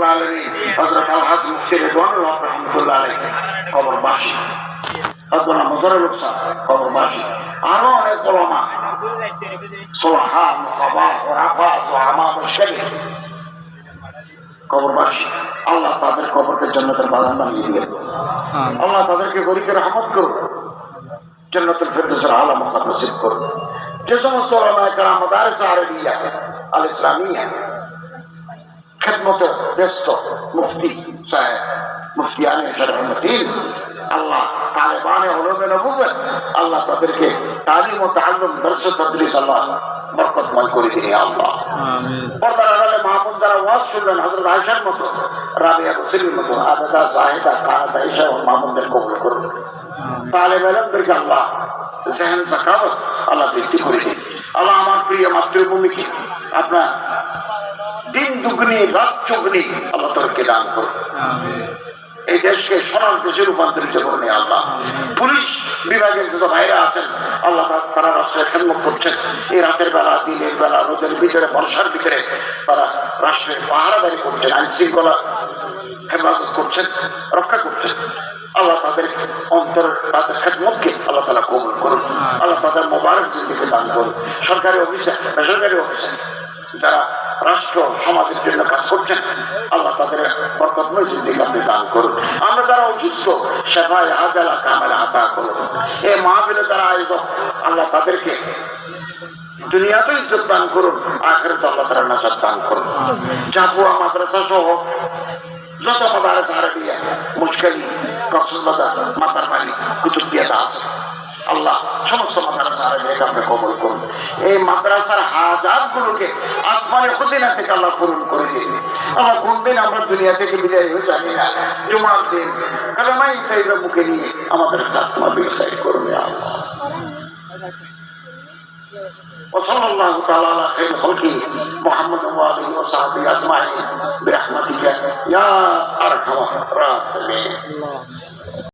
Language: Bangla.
রব্বুল আলামিন হযরত আল-হাজ মুফতি রিদওয়ানুল হক রাহমাতুল্লাহ আলাইহি কবরবাসী, আব্দুল্লাহ মুজাররদ সাহেব কবরবাসী, আরো অনেক উলামা সুলাহা মুকাবা ওরাফা ওয়ামা মুশকিল কবরবাসী। আল্লাহ তাদের কবরকে জান্নাতের বাগান বানিয়ে দিয়েন। আল্লাহ তাদেরকে গরিবের রহমত করুন, জান্নাতুল ফিরদাউসের আলা মাকাম নসিব করুন। যে সমস্ত উলামায়ে কেরাম মাদারিস আরবিয়া আল ইসলামিয়া খিদমতে ব্যস্ত মুফতি সাহেব, মুফতিয়ানে শরঈউদ্দিন, আল্লাহ তালেবানে উলুমে নবুওয়াত, আল্লাহ তাদেরকে তালিম ও তাআল্লুম দরস ও তাদরিস আল্লাহ বরকতময় করে দিন ইয়া আল্লাহ। আমিন। পর্দার আড়ালে মাহমুদ যারা ওয়াজ শুনলেন হযরত আয়েশার মতো, রাবিয়া বসরির মতো, আবেদা জাহিদা কানাত আয়েশা ও মাহমুদদের কবুল করুন। তালেব ইলমদেরকে আল্লাহ জেহেন যাকাওয়াত আল্লাহ বৃদ্ধি করে দিন। আল্লাহ আমার প্রিয় মাতৃভূমিকে আপনার দিন দুগুনি রাত চৌগুনি আল্লাহ তাদেরকে দান করুন। এই দেশকে সোনার দেশে রূপান্তরিত করুন আল্লাহ। পুলিশ বিভাগের যত ভাইরা আছেন আল্লাহ তারা রাষ্ট্রের খেদমত করছেন। এই রাতের বেলা, দিনের বেলা, রোদের ভিতরে, বর্ষার ভিতরে তারা রাষ্ট্রের পাহারাদারি করছেন, আইন শৃঙ্খলা হেফাজত করছেন, রক্ষা করছেন। আল্লাহ তাদের অন্তর, তাদের খেদমতকে আল্লাহ তাআলা কবুল করুন। আল্লাহ তাদের মোবারক জিন্দেগি দান করুন। সরকারি অফিসার, বেসরকারি অফিসার যারা রাষ্ট্র সমাজের জন্য কাজ করছেন আল্লাহ তাদের বরকতময় জিন্দেগি আপনি দান করুন। আমরা যারা অসুস্থ শেফায়ে আজালা কামেলা আতা করুন। এই মাহফিলে যারা আয়োজক আল্লাহ তাদেরকে দুনিয়াতে ইজ্জত দান করুন, আখিরাতে আল্লাহ তাআলা নাজাত দান করুন। জাপুয়া মাদ্রাসা সহ যত মাদারিস আরবিয়া, মুশকিলি, কক্সবাজার, মাতারবাড়ি, কুতুবদিয়াতে আছে আল্লাহ সমস্ত মাদ্রাসা আরবিয়াকে আপনি কবুল করুন। এই মাদ্রাসার হাজাত গুলোকে আসমানি খুজিনা থেকে আল্লাহ পূরণ করে দিন। আল্লাহ কোন দিন আমরা দুনিয়া থেকে বিদায় হয়ে জানি না, জুমার দিন কালেমায়ে তাইয়্যিবা মুখে নিয়ে আমাদের খাতমা বিল খাইর করুন ইয়া আল্লাহ। وصلى الله تعالى على خير خلقه محمد وآله وصحبه أجمعين برحمتك يا أرحم الراحمين.